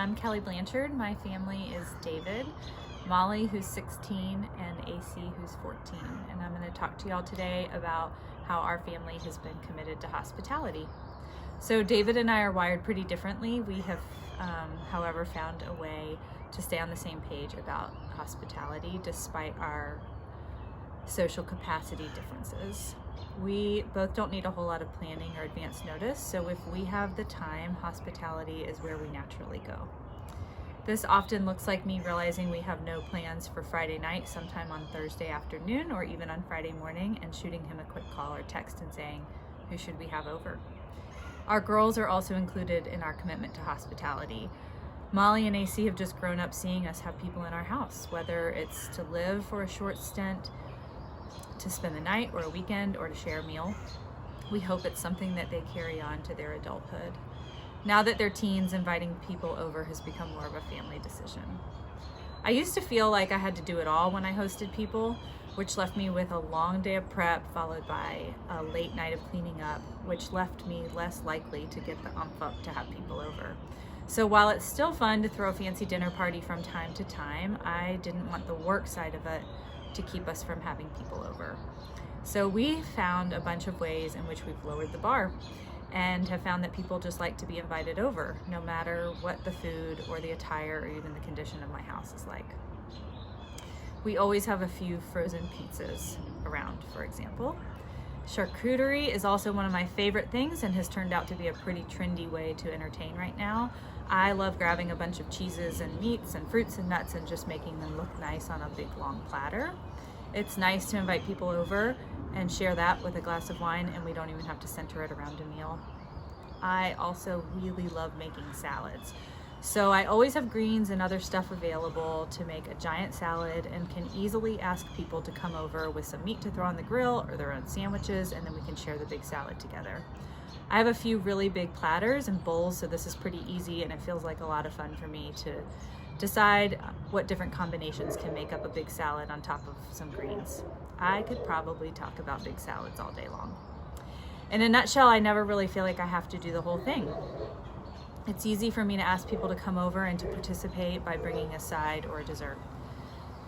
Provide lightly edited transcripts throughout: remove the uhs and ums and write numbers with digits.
I'm Kelly Blanchard. My family is David, Molly, who's 16, and AC, who's 14. And I'm going to talk to y'all today about how our family has been committed to hospitality. So David and I are wired pretty differently. We have, however, found a way to stay on the same page about hospitality despite our social capacity differences. We both don't need a whole lot of planning or advance notice, so if we have the time, hospitality is where we naturally go. This often looks like me realizing we have no plans for Friday night, sometime on Thursday afternoon or even on Friday morning, and shooting him a quick call or text and saying, who should we have over? Our girls are also included in our commitment to hospitality. Molly and AC have just grown up seeing us have people in our house, whether it's to live for a short stint, to spend the night or a weekend, or to share a meal. We hope it's something that they carry on to their adulthood. Now that they're teens, inviting people over has become more of a family decision. I used to feel like I had to do it all when I hosted people, which left me with a long day of prep followed by a late night of cleaning up, which left me less likely to get the umph up to have people over. So while it's still fun to throw a fancy dinner party from time to time, I didn't want the work side of it to keep us from having people over. So we found a bunch of ways in which we've lowered the bar and have found that people just like to be invited over, no matter what the food or the attire or even the condition of my house is like. We always have a few frozen pizzas around, for example. Charcuterie is also one of my favorite things and has turned out to be a pretty trendy way to entertain right now. I love grabbing a bunch of cheeses and meats and fruits and nuts and just making them look nice on a big long platter. It's nice to invite people over and share that with a glass of wine, and we don't even have to center it around a meal. I also really love making salads. So I always have greens and other stuff available to make a giant salad, and can easily ask people to come over with some meat to throw on the grill or their own sandwiches, and then we can share the big salad together. I have a few really big platters and bowls, so this is pretty easy, and it feels like a lot of fun for me to decide what different combinations can make up a big salad on top of some greens. I could probably talk about big salads all day long. In a nutshell, I never really feel like I have to do the whole thing. It's easy for me to ask people to come over and to participate by bringing a side or a dessert.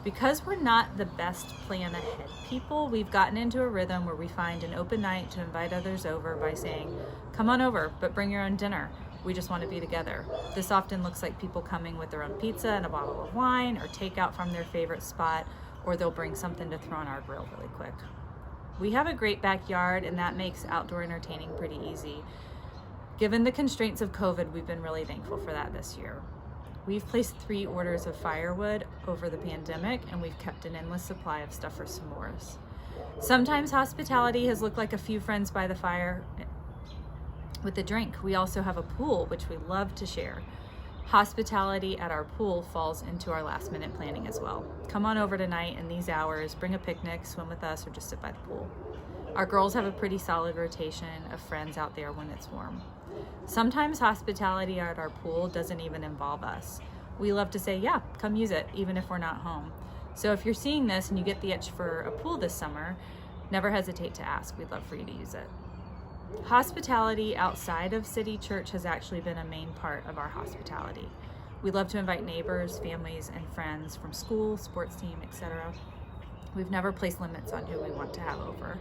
Because we're not the best plan ahead people, we've gotten into a rhythm where we find an open night to invite others over by saying, come on over, but bring your own dinner. We just want to be together. This often looks like people coming with their own pizza and a bottle of wine, or takeout from their favorite spot, or they'll bring something to throw on our grill really quick. We have a great backyard, and that makes outdoor entertaining pretty easy. Given the constraints of COVID, we've been really thankful for that this year. We've placed 3 orders of firewood over the pandemic, and we've kept an endless supply of stuff for s'mores. Sometimes hospitality has looked like a few friends by the fire with a drink. We also have a pool, which we love to share. Hospitality at our pool falls into our last-minute planning as well. Come on over tonight in these hours, bring a picnic, swim with us, or just sit by the pool. Our girls have a pretty solid rotation of friends out there when it's warm. Sometimes hospitality at our pool doesn't even involve us. We love to say, yeah, come use it, even if we're not home. So if you're seeing this and you get the itch for a pool this summer, never hesitate to ask. We'd love for you to use it. Hospitality outside of City Church has actually been a main part of our hospitality. We love to invite neighbors, families, and friends from school, sports team, etc. We've never placed limits on who we want to have over.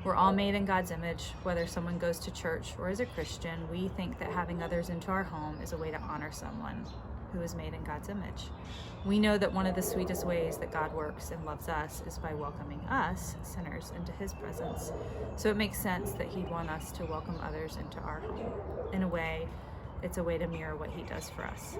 We're all made in God's image. Whether someone goes to church or is a Christian, we think that having others into our home is a way to honor someone who is made in God's image. We know that one of the sweetest ways that God works and loves us is by welcoming us, sinners, into his presence. So it makes sense that he'd want us to welcome others into our home. In a way, it's a way to mirror what he does for us.